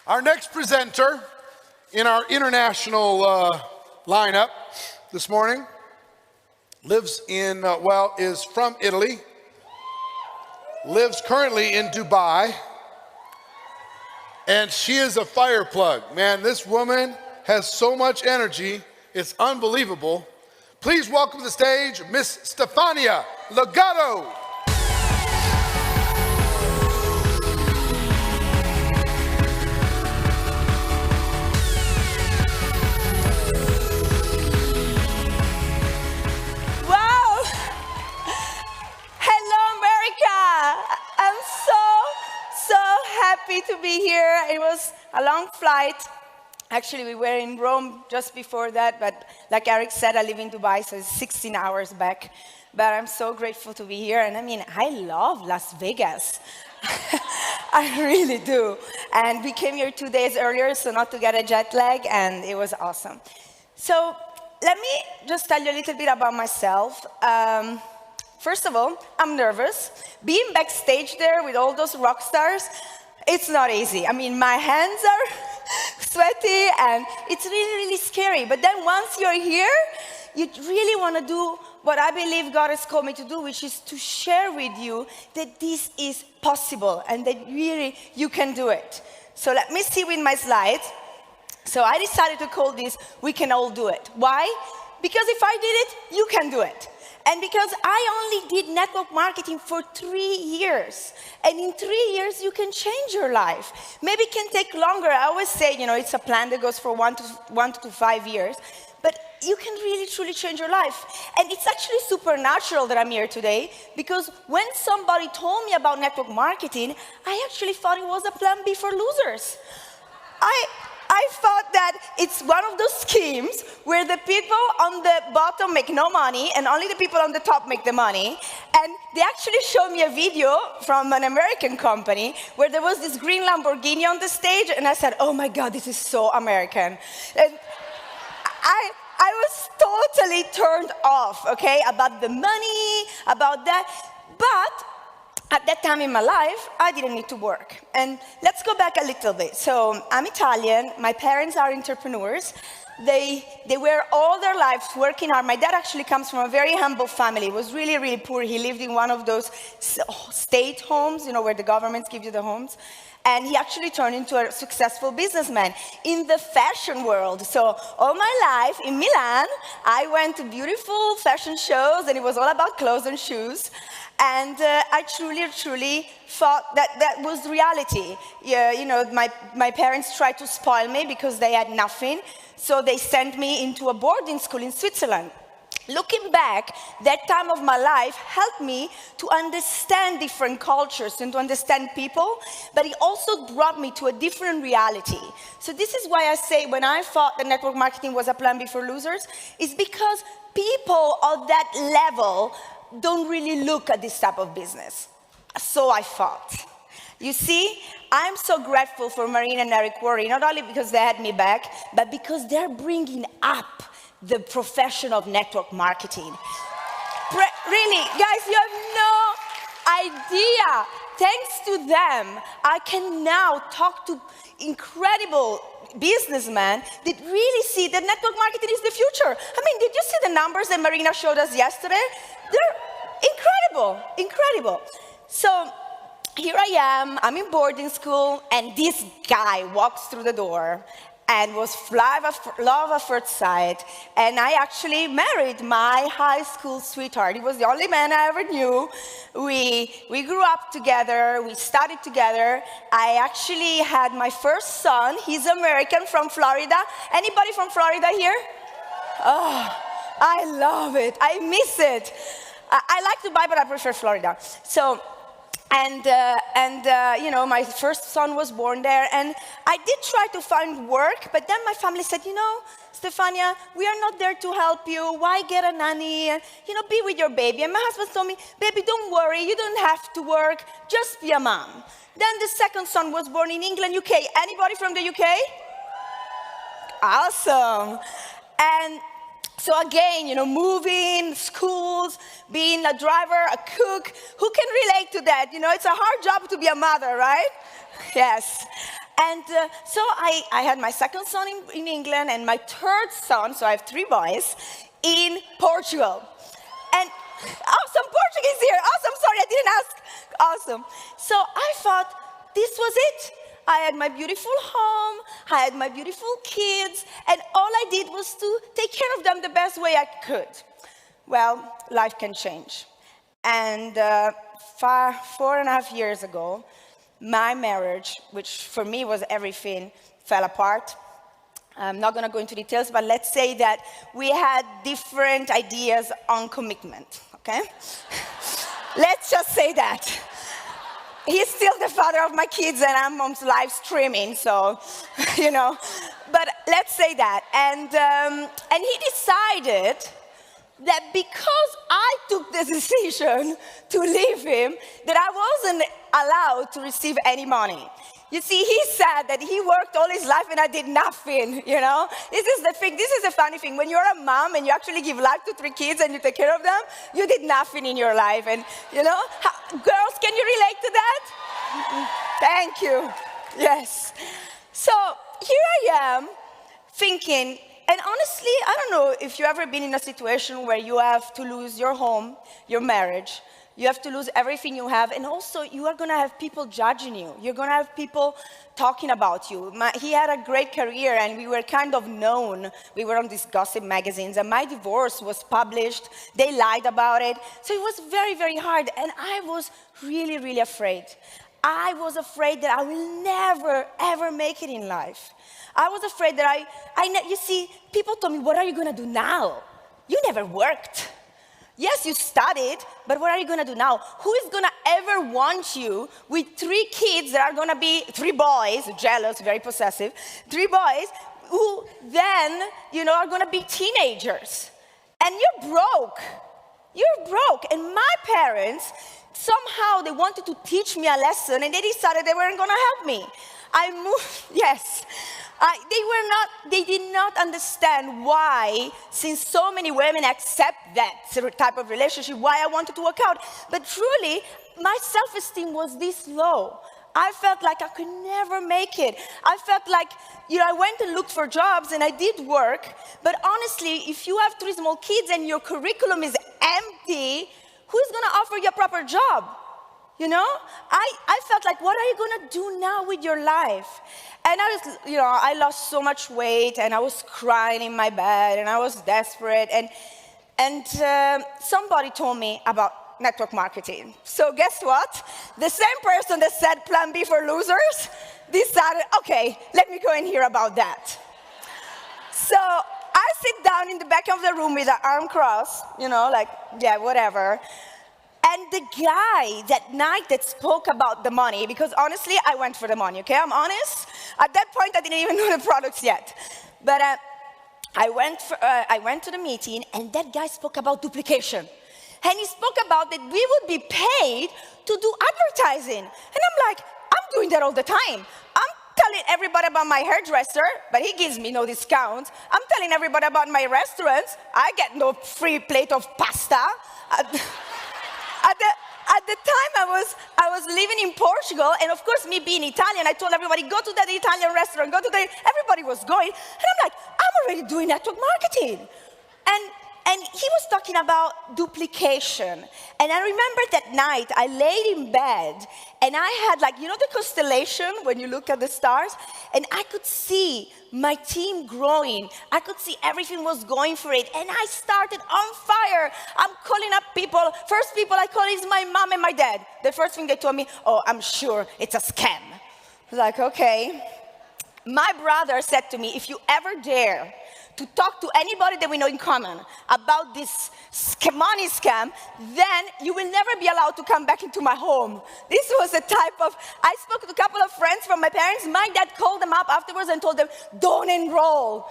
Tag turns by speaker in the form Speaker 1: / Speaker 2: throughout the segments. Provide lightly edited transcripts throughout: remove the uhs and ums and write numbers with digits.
Speaker 1: Our next presenter in our international lineup this morning is from Italy, lives currently in Dubai, and she is a fire plug. Man, this woman has so much energy, it's unbelievable. Please welcome to the stage Miss Stefania Lo Gatto.
Speaker 2: Happy to be here. It was a long flight. Actually, we were in Rome just before that, but like Eric said, I live in Dubai, so it's 16 hours back. But I'm so grateful to be here, and I mean, I love Las Vegas. I really do. And we came here 2 days earlier, so not to get a jet lag, and it was awesome. So let me just tell you a little bit about myself. First of all, I'm nervous. Being backstage there with all those rock stars, it's not easy. I mean, my hands are sweaty and it's really, really scary. But then once you're here, you really want to do what I believe God has called me to do, which is to share with you that this is possible and that really you can do it. So let me see with my slides. So I decided to call this, We Can All Do It. Why? Because if I did it, you can do it. And because I only did network marketing for 3 years. And in 3 years, you can change your life. Maybe it can take longer. I always say, it's a plan that goes for one to 5 years. But you can really, truly change your life. And it's actually supernatural that I'm here today, because when somebody told me about network marketing, I actually thought it was a plan B for losers. I thought that it's one of those schemes where the people on the bottom make no money and only the people on the top make the money. And they actually showed me a video from an American company where there was this green Lamborghini on the stage, and I said, oh my God, this is so American. And I was totally turned off, okay, about the money, about that. But at that time in my life, I didn't need to work. And let's go back a little bit. So I'm Italian. My parents are entrepreneurs. They were all their lives working hard. My dad actually comes from a very humble family. He was really, really poor. He lived in one of those state homes, where the government gives you the homes. And he actually turned into a successful businessman in the fashion world. So all my life in Milan, I went to beautiful fashion shows, and it was all about clothes and shoes. And I truly, truly thought that that was reality. My parents tried to spoil me because they had nothing. So they sent me into a boarding school in Switzerland. Looking back, that time of my life helped me to understand different cultures and to understand people, but it also brought me to a different reality. So this is why I say when I thought that network marketing was a plan B for losers, it's because people of that level don't really look at this type of business. So I thought. You see, I'm so grateful for Marine and Eric Worre, not only because they had me back, but because they're bringing up the profession of network marketing. Really, guys, you have no idea. Thanks to them, I can now talk to incredible businessmen that really see that network marketing is the future. I mean, did you see the numbers that Marina showed us yesterday? They're incredible, incredible. So here I am, I'm in boarding school, and this guy walks through the door and was love at first sight. And I actually married my high school sweetheart. He was the only man I ever knew. We grew up together, we studied together. I actually had my first son. He's American, from Florida. Anybody from Florida here? Oh, I love it, I miss it. I like Dubai, but I prefer Florida. So, my first son was born there, and I did try to find work, but then my family said, Stefania, we are not there to help you. Why get a nanny? And, be with your baby. And my husband told me, baby, don't worry. You don't have to work. Just be a mom. Then the second son was born in England, UK. Anybody from the UK? Awesome. And so again, moving, schools, being a driver, a cook, who can relate to that? It's a hard job to be a mother, right? Yes. And so I had my second son in England and my third son, so I have 3 boys, in Portugal. And awesome, Portuguese here. Awesome, sorry, I didn't ask. Awesome. So I thought this was it. I had my beautiful home, I had my beautiful kids, and all I did was to take care of them the best way I could. Well, life can change. And 4.5 years ago, my marriage, which for me was everything, fell apart. I'm not going to go into details, but let's say that we had different ideas on commitment, okay? Let's just say that. He's still the father of my kids, and I'm on live streaming, so, you know. But let's say that. And he decided that because I took the decision to leave him, that I wasn't allowed to receive any money. You see, he said that he worked all his life and I did nothing, you know? This is the thing, this is the funny thing. When you're a mom and you actually give life to 3 kids and you take care of them, you did nothing in your life. And, you know, girls, can you relate to that? Thank you. Yes. So here I am thinking, and honestly, I don't know if you've ever been in a situation where you have to lose your home, your marriage, you have to lose everything you have, and also you are going to have people judging you. You're going to have people talking about you. He had a great career, and we were kind of known. We were on these gossip magazines, and my divorce was published. They lied about it. So it was very, very hard, and I was really, really afraid. I was afraid that I will never, ever make it in life. I was afraid that you see, people told me, what are you going to do now? You never worked. Yes, you studied, but what are you going to do now? Who is going to ever want you with 3 kids that are going to be 3 boys, jealous, very possessive, 3 boys who then, you know, are going to be teenagers. And you're broke. You're broke. And my parents, somehow they wanted to teach me a lesson, and they decided they weren't going to help me. I moved, yes. They did not understand why, since so many women accept that type of relationship, why I wanted to work out. But truly, my self-esteem was this low. I felt like I could never make it. I felt like, you know, I went and looked for jobs and I did work. But honestly, if you have 3 small kids and your curriculum is empty, who is going to offer you a proper job? You know, I felt like, what are you going to do now with your life? And I lost so much weight, and I was crying in my bed, and I was desperate. And somebody told me about network marketing. So guess what? The same person that said Plan B for losers decided, okay, let me go and hear about that. So I sit down in the back of the room with an arm crossed, you know, like, yeah, whatever. And the guy that night that spoke about the money, because honestly, I went for the money, okay? I'm honest. At that point, I didn't even know the products yet. But I went to the meeting, and that guy spoke about duplication. And he spoke about that we would be paid to do advertising. And I'm like, I'm doing that all the time. I'm telling everybody about my hairdresser, but he gives me no discount. I'm telling everybody about my restaurants. I get no free plate of pasta. At the time, I was living in Portugal, and of course, me being Italian, I told everybody, go to that Italian restaurant, everybody was going, and I'm like, I'm already doing network marketing. And he was talking about duplication. And I remember that night, I laid in bed, and I had the constellation, when you look at the stars, and I could see my team growing. I could see everything was going for it, and I started on fire. I'm calling up people. First people I call is my mom and my dad. The first thing they told me, oh, I'm sure it's a scam. I was like, okay. My brother said to me, if you ever dare to talk to anybody that we know in common about this money scam, then you will never be allowed to come back into my home. This was a type of, I spoke to a couple of friends from my parents. My dad called them up afterwards and told them, don't enroll.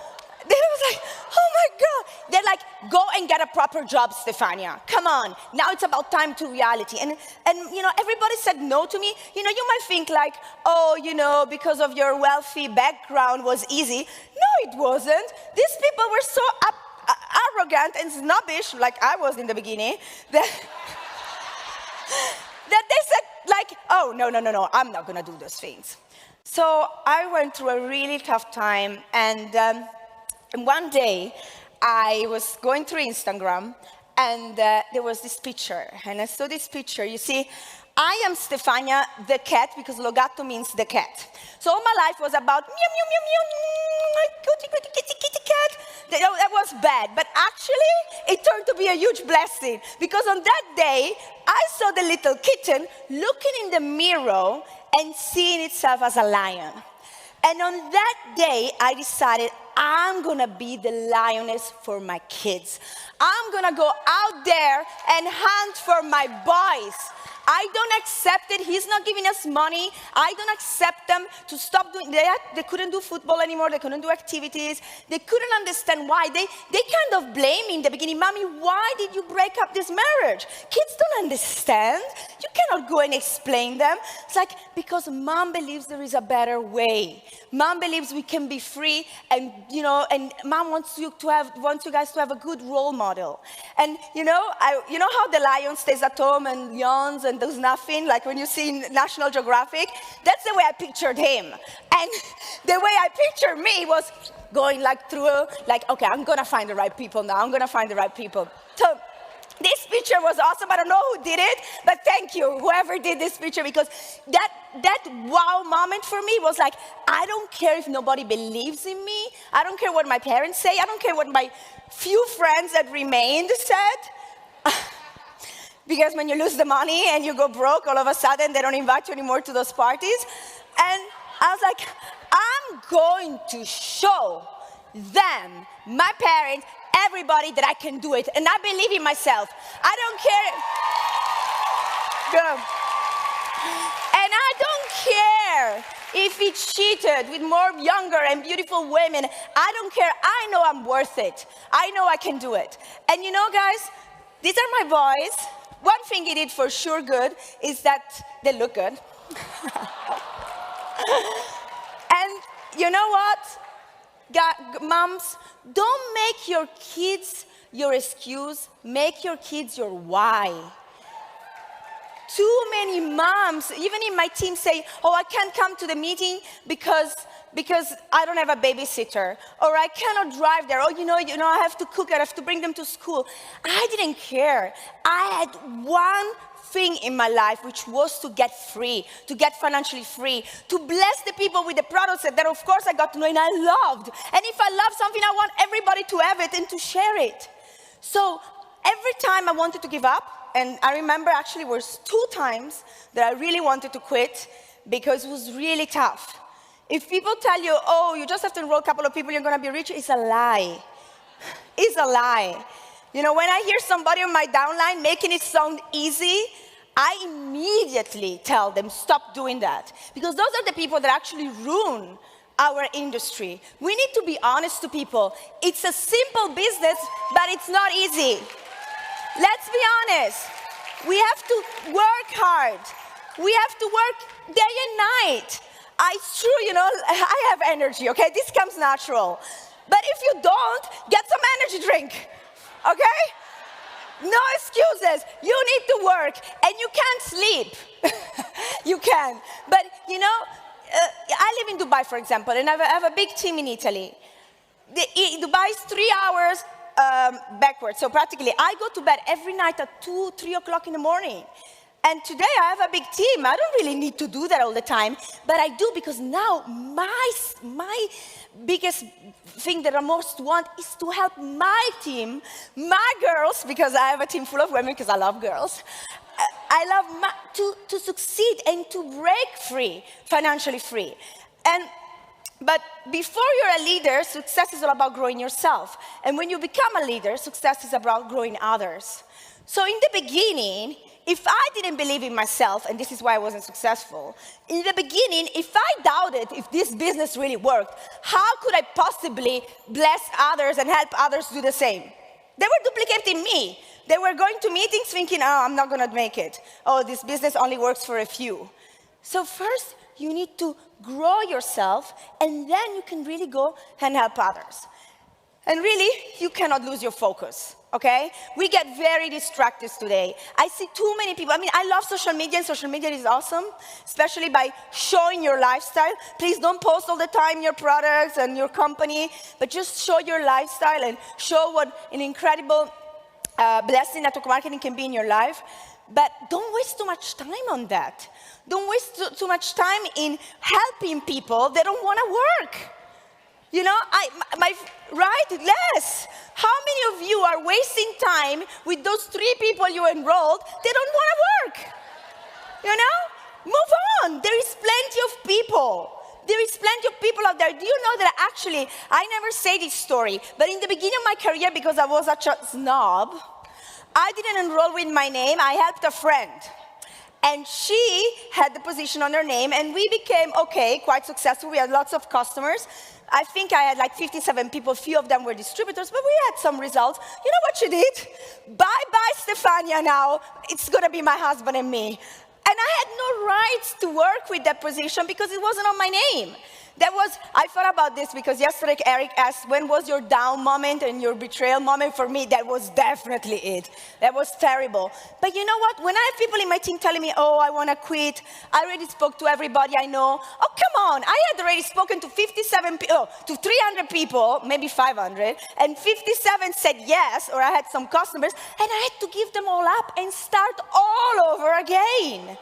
Speaker 2: They was like, oh my God. They're like, go and get a proper job, Stefania. Come on. Now it's about time to reality. And everybody said no to me. You might think like, oh, because of your wealthy background was easy. No, it wasn't. These people were so arrogant and snobbish, like I was in the beginning, that they said like, oh, no, I'm not going to do those things. So I went through a really tough time, and one day I was going through Instagram, and there was this picture, and I saw this picture. You see, I am Stefania the cat, because Lo Gatto means the cat. So all my life was about meow, meow, meow, meow, kitty, kitty, kitty, kitty cat. That was bad, but actually it turned to be a huge blessing, because on that day, I saw the little kitten looking in the mirror and seeing itself as a lion. And on that day, I decided I'm gonna be the lioness for my kids. I'm gonna go out there and hunt for my boys. I don't accept it. He's not giving us money. I don't accept them to stop doing that. They couldn't do football anymore. They couldn't do activities. They couldn't understand why. They kind of blame me in the beginning. Mommy, why did you break up this marriage? Kids don't understand. You cannot go and explain them. It's like, because mom believes there is a better way. Mom believes we can be free, and and mom wants you guys to have a good role model. And you know how the lion stays at home and yawns and does nothing, like when you see National Geographic? That's the way I pictured him. And the way I pictured me was going okay, I'm gonna find the right people now. I'm gonna find the right people. So this picture was awesome. I don't know who did it, but thank you, whoever did this picture, because that wow moment for me was like, I don't care if nobody believes in me. I don't care what my parents say. I don't care what my few friends that remained said. Because when you lose the money and you go broke, all of a sudden they don't invite you anymore to those parties. And I was like, I'm going to show them, my parents, everybody, that I can do it. And I believe in myself. I don't care. And I don't care if he cheated with more younger and beautiful women. I don't care. I know I'm worth it. I know I can do it. And you know, guys, these are my boys. One thing he did for sure good is that they look good. And you know what? Moms, don't make your kids your excuse. Make your kids your why. Too many moms, even in my team, say, oh, I can't come to the meeting because I don't have a babysitter, or I cannot drive there, or I have to cook, I have to bring them to school. I didn't care. I had one thing in my life, which was to get free, to get financially free, to bless the people with the products that of course I got to know and I loved. And if I love something, I want everybody to have it and to share it. So every time I wanted to give up, and I remember actually it was 2 times that I really wanted to quit because it was really tough. If people tell you, oh, you just have to enroll a couple of people, you're going to be rich, it's a lie. It's a lie. When I hear somebody on my downline making it sound easy, I immediately tell them, stop doing that. Because those are the people that actually ruin our industry. We need to be honest to people. It's a simple business, but it's not easy. Let's be honest. We have to work hard. We have to work day and night. It's true, I have energy, okay? This comes natural. But if you don't, get some energy drink, okay? No excuses. You need to work, and you can't sleep. You can. But, I live in Dubai, for example, and I have a big team in Italy. Dubai is 3 hours backwards. So practically, I go to bed every night at 2, 3 o'clock in the morning. And today I have a big team. I don't really need to do that all the time, but I do, because now my biggest thing that I most want is to help my team, my girls, because I have a team full of women, because I love girls. I love to succeed and to break free, financially free. But before you're a leader, success is all about growing yourself. And when you become a leader, success is about growing others. So in the beginning, if I didn't believe in myself, and this is why I wasn't successful, in the beginning, if I doubted if this business really worked, how could I possibly bless others and help others do the same? They were duplicating me. They were going to meetings thinking, oh, I'm not going to make it. Oh, this business only works for a few. So first, you need to grow yourself, and then you can really go and help others. And really, you cannot lose your focus, okay? We get very distracted today. I see too many people. I mean, I love social media, and social media is awesome, especially by showing your lifestyle. Please don't post all the time your products and your company, but just show your lifestyle and show what an incredible blessing network marketing can be in your life. But don't waste too much time on that. Don't waste too much time in helping people that don't want to work. You know, right? Yes. How many of you are wasting time with those 3 people you enrolled? They don't want to work. You know? Move on. There is plenty of people. There is plenty of people out there. Do you know that actually, I never say this story, but in the beginning of my career, because I was such a snob, I didn't enroll with my name. I helped a friend. And she had the position on her name, and we became, quite successful. We had lots of customers. I think I had like 57 people. Few of them were distributors, but we had some results. You know what she did? Bye-bye, Stefania now. It's going to be my husband and me. And I had no rights to work with that position because it wasn't on my name. I thought about this because yesterday Eric asked, when was your down moment and your betrayal moment? For me, that was definitely it. That was terrible. But you know what? When I have people in my team telling me, oh, I want to quit, I already spoke to everybody I know. Oh, come on. I had already spoken to 300 people, maybe 500, and 57 said yes, or I had some customers, and I had to give them all up and start all over again.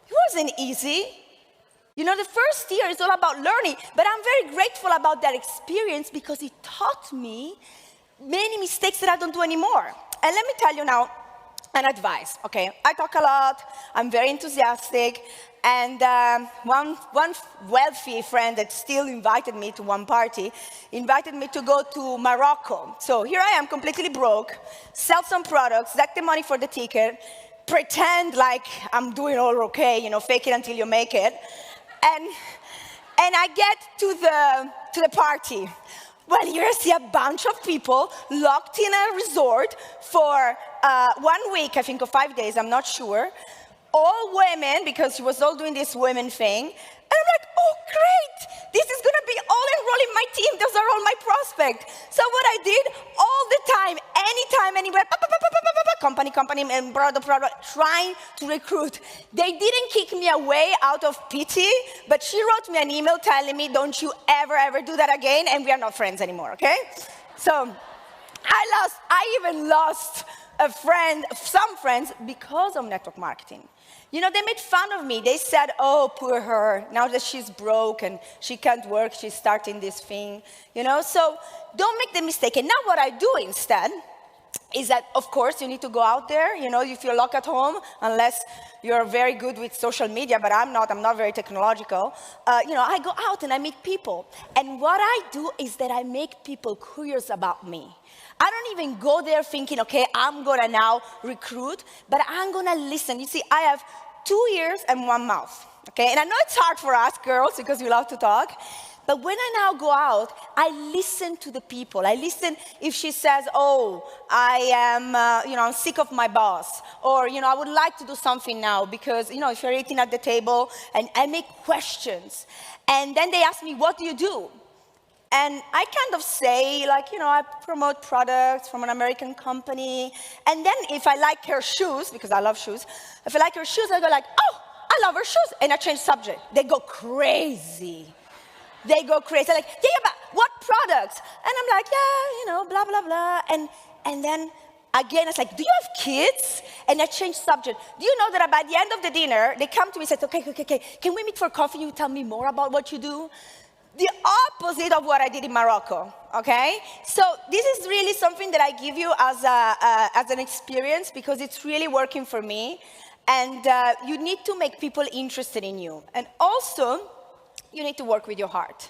Speaker 2: It wasn't easy. You know, the first year is all about learning, but I'm very grateful about that experience because it taught me many mistakes that I don't do anymore. And let me tell you now an advice, okay? I talk a lot, I'm very enthusiastic, and one wealthy friend that still invited me to one party, invited me to go to Morocco. So here I am, completely broke, sell some products, get the money for the ticket, pretend like I'm doing all okay, you know, fake it until you make it. And I get to the party. Well, here I see a bunch of people locked in a resort for 1 week, I think, or 5 days, I'm not sure. All women, because she was all doing this women thing. And I'm like, oh, great. This is going to be all enrolled in my team. Those are all my prospects. So what I did all the time, anytime, anywhere, company, and product, trying to recruit. They didn't kick me away out of pity, but she wrote me an email telling me, don't you ever do that again, and we are not friends anymore, okay? So I even lost some friends because of network marketing. You know, they made fun of me. They said, oh, poor her. Now that she's broke and she can't work, she's starting this thing. You know, so don't make the mistake. And now what I do instead is that, of course, you need to go out there. You know, if you're locked at home, unless you're very good with social media, but I'm not very technological. You know, I go out and I meet people. And what I do is that I make people curious about me. I don't even go there thinking, okay, I'm going to now recruit, but I'm going to listen. You see, I have 2 ears and 1 mouth, okay? And I know it's hard for us girls because we love to talk, but when I now go out, I listen to the people. I listen if she says, oh, I am, I'm sick of my boss, or, I would like to do something now because, if you're eating at the table, and I make questions. And then they ask me, what do you do? And I kind of say, I promote products from an American company. And then if I like her shoes, because I love shoes, if I like her shoes, I go like, oh, I love her shoes. And I change subject. They go crazy. They go crazy. Like, yeah, but what products? And I'm like, yeah, blah, blah, blah. And then again, it's like, do you have kids? And I change subject. Do you know that by the end of the dinner, they come to me and say, okay, can we meet for coffee? You tell me more about what you do? The opposite of what I did in Morocco, okay? So this is really something that I give you as an experience because it's really working for me. And you need to make people interested in you. And also, you need to work with your heart.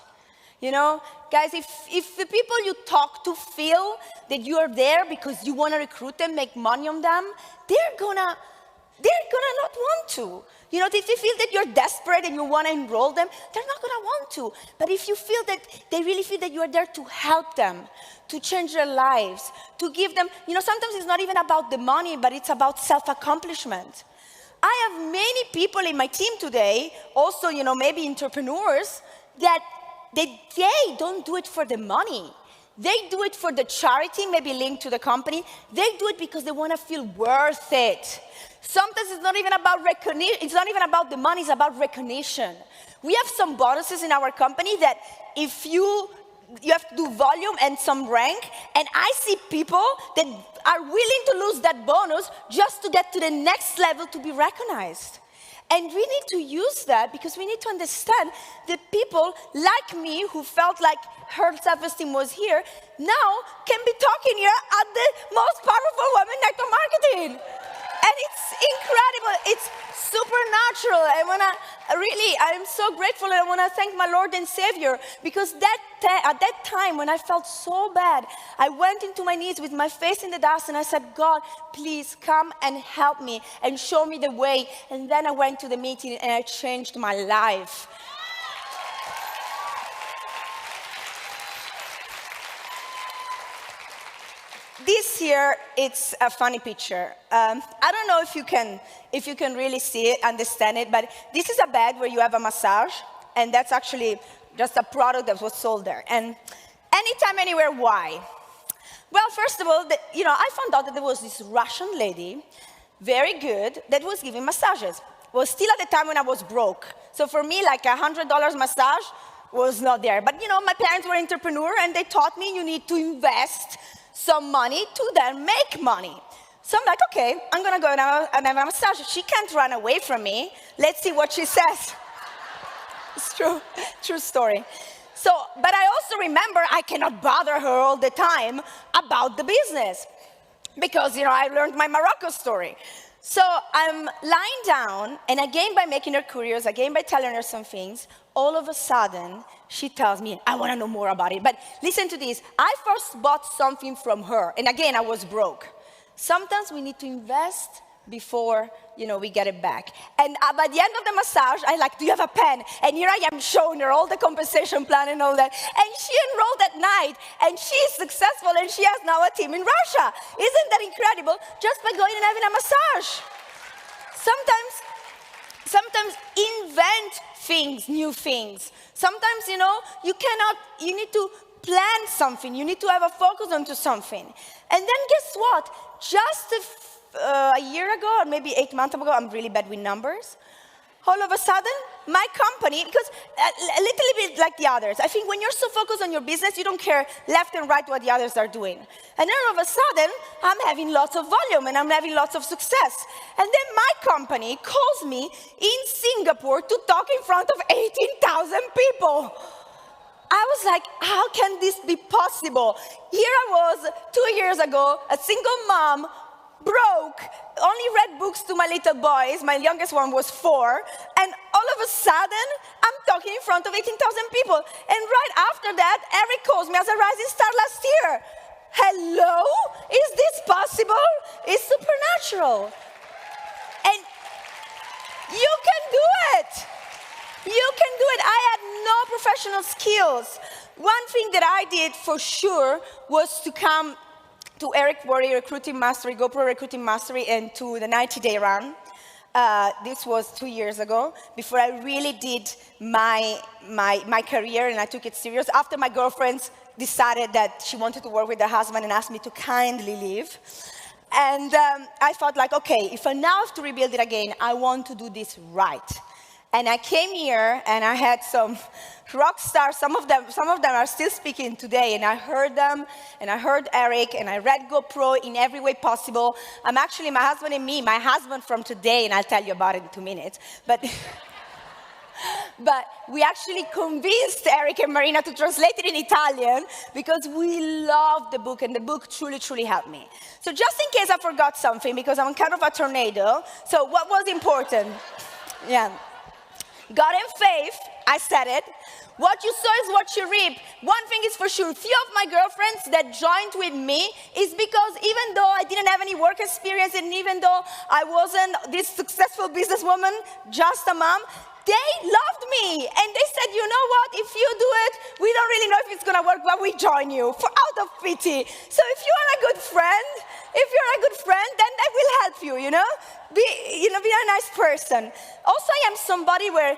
Speaker 2: You know, guys, if the people you talk to feel that you are there because you want to recruit them, make money on them, they're gonna not want to. You know, if they feel that you're desperate and you want to enroll them, they're not going to want to. But if you feel that they really feel that you are there to help them, to change their lives, to give them, sometimes it's not even about the money, but it's about self-accomplishment. I have many people in my team today, also, maybe entrepreneurs, that they don't do it for the money. They do it for the charity, maybe linked to the company. They do it because they want to feel worth it. Sometimes it's not even about recognition. It's not even about the money. It's about recognition. We have some bonuses in our company that if you have to do volume and some rank, and I see people that are willing to lose that bonus just to get to the next level to be recognized. And we need to use that because we need to understand that people like me who felt like her self-esteem was here now can be talking here at the most powerful women network marketing. And it's incredible. It's supernatural. I'm so grateful, and I want to thank my Lord and Savior because at that time when I felt so bad, I went into my knees with my face in the dust and I said, God, please come and help me and show me the way. And then I went to the meeting and I changed my life. This here, it's a funny picture. I don't know if you can really see it, understand it, but this is a bed where you have a massage, and that's actually just a product that was sold there. And anytime, anywhere, why? Well, first of all, I found out that there was this Russian lady, very good, that was giving massages. Well, still at the time when I was broke. So for me, like $100 massage was not there. But my parents were entrepreneurs, and they taught me you need to invest some money to then make money. So I'm like, okay, I'm gonna go now and have a massage. She can't run away from me. Let's see what she says. It's true story. So, but I also remember I cannot bother her all the time about the business because, I learned my Morocco story. So I'm lying down, and again by making her curious, again by telling her some things, all of a sudden, she tells me, I want to know more about it. But listen to this. I first bought something from her, and again, I was broke. Sometimes we need to invest before, we get it back. And by the end of the massage, I like, do you have a pen? And here I am showing her all the compensation plan and all that. And she enrolled that night, and she's successful, and she has now a team in Russia. Isn't that incredible? Just by going and having a massage. Sometimes invent things, new things. Sometimes, you need to plan something. You need to have a focus onto something. And then guess what? Just a year ago, or maybe 8 months ago, I'm really bad with numbers. All of a sudden, my company, because a little bit like the others, I think when you're so focused on your business, you don't care left and right what the others are doing. And then all of a sudden, I'm having lots of volume and I'm having lots of success. And then my company calls me in Singapore to talk in front of 18,000 people. I was like, how can this be possible? Here I was 2 years ago, a single mom, broke, only read books to my little boys. My youngest one was 4. And all of a sudden, I'm talking in front of 18,000 people. And right after that, Eric calls me as a rising star last year. Hello? Is this possible? It's supernatural. And you can do it. You can do it. I had no professional skills. One thing that I did for sure was to come to Eric Worre Recruiting Mastery, GoPro Recruiting Mastery, and to the 90-day run. This was 2 years ago, before I really did my career and I took it serious. After my girlfriends decided that she wanted to work with her husband and asked me to kindly leave. And I thought like, okay, if I now have to rebuild it again, I want to do this right. And I came here and I had some rock stars, some of them are still speaking today, and I heard them, and I heard Eric, and I read GoPro in every way possible. I'm actually, my husband from today, and I'll tell you about it in 2 minutes, but we actually convinced Eric and Marina to translate it in Italian because we loved the book, and the book truly, truly helped me. So just in case I forgot something, because I'm kind of a tornado, so what was important? Yeah. God and faith, I said it. What you sow is what you reap. One thing is for sure, few of my girlfriends that joined with me is because even though I didn't have any work experience and even though I wasn't this successful businesswoman, just a mom, they loved me. And they said, you know what, if you do it, we don't really know if it's gonna work, but we join you out of pity. So if you are a good friend, then that will help you, Be a nice person. Also, I am somebody where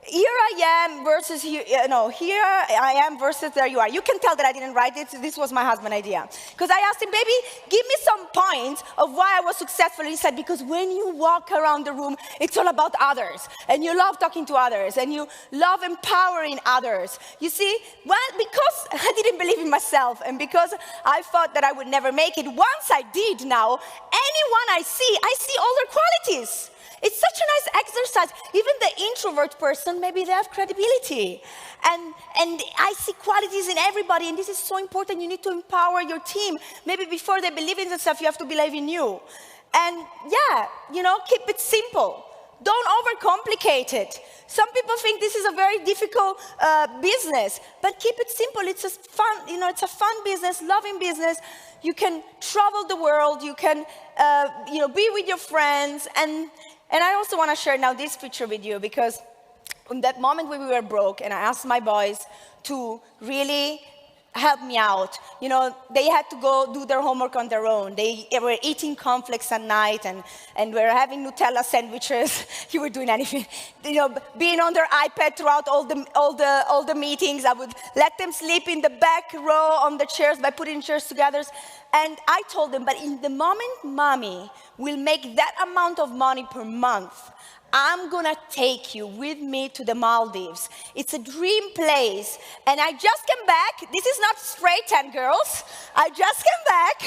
Speaker 2: here I am versus here, here I am versus there you are. You can tell that I didn't write it. This was my husband's idea. Because I asked him, baby, give me some points of why I was successful. He said, because when you walk around the room, it's all about others. And you love talking to others. And you love empowering others. You see, well, because I didn't believe in myself. And because I thought that I would never make it. Once I did now, anyone I see all their qualities. It's such a nice exercise. Even the introvert person, maybe they have credibility. And I see qualities in everybody, and this is so important. You need to empower your team. Maybe before they believe in themselves, you have to believe in you. And yeah, keep it simple. Don't overcomplicate it. Some people think this is a very difficult business, but keep it simple. It's a fun, it's a fun business, loving business. You can travel the world. You can, be with your friends. And I also want to share now this picture with you, because in that moment when we were broke and I asked my boys to really help me out, they had to go do their homework on their own. They were eating cornflakes at night and were having Nutella sandwiches. You were doing anything, being on their iPad throughout all the meetings. I would let them sleep in the back row on the chairs by putting chairs together. And I told them, but in the moment mommy will make that amount of money per month, I'm gonna take you with me to the Maldives. It's a dream place. And I just came back. This is not spray tan, girls. I just came back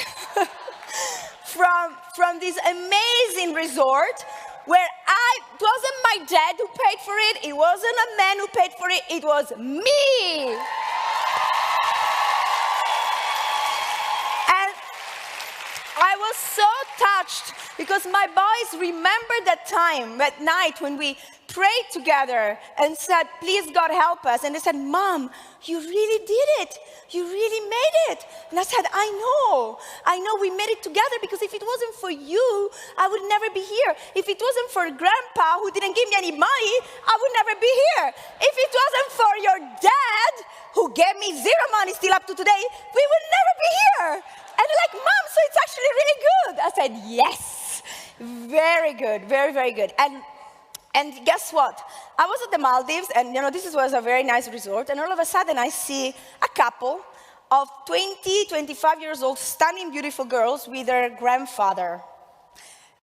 Speaker 2: from this amazing resort where it wasn't my dad who paid for it. It wasn't a man who paid for it. It was me. I was so touched because my boys remembered that time, that night when we prayed together and said, please God help us. And they said, Mom, you really did it. You really made it. And I said, I know we made it together, because if it wasn't for you, I would never be here. If it wasn't for Grandpa, who didn't give me any money, I would never be here. If it wasn't for your dad, who gave me zero money still up to today, we would never be here. And they're like, Mom, so it's actually really good. I said, yes, very good, very, very good. And guess what? I was at the Maldives, and this was a very nice resort, and all of a sudden I see a couple of 20, 25 years old, stunning, beautiful girls with their grandfather.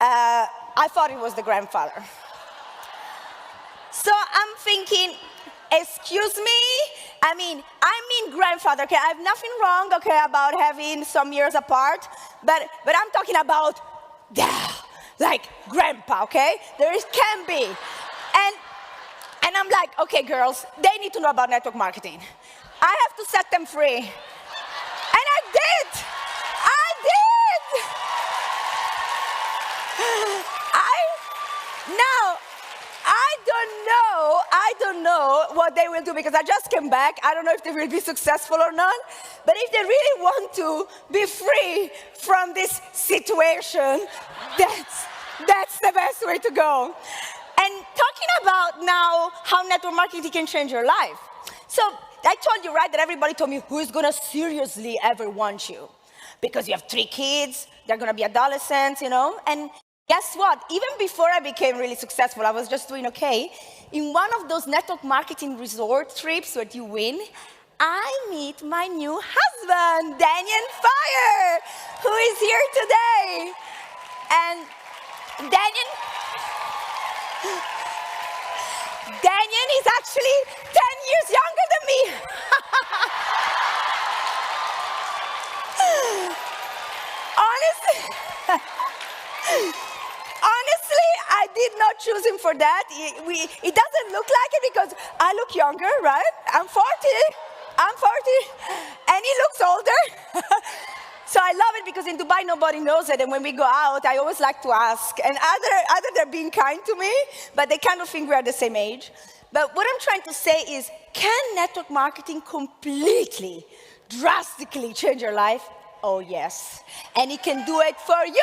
Speaker 2: I thought it was the grandfather. So I'm thinking, excuse me? I mean grandfather, okay? I have nothing wrong, okay, about having some years apart, but I'm talking about, like grandpa, okay? There can be. And I'm like, okay, girls, they need to know about network marketing. I have to set them free. And I did. Now, I don't know what they will do, because I just came back. I don't know if they will be successful or not. But if they really want to be free from this situation, that's the best way to go. And talking about now how network marketing can change your life. So I told you, right, that everybody told me, who is going to seriously ever want you? Because you have 3 kids, they're going to be adolescents, And guess what? Even before I became really successful, I was just doing okay. In one of those network marketing resort trips where you win, I meet my new husband, Stefania Feier, who is here today. And Stefania is actually 10 years younger than me. Honestly, I did not choose him for that. It doesn't look like it because I look younger, right? I'm 40, and he looks older. So I love it because in Dubai, nobody knows it. And when we go out, I always like to ask. And either they're being kind to me, but they kind of think we're the same age. But what I'm trying to say is, can network marketing completely, drastically change your life? Oh, yes. And it can do it for you.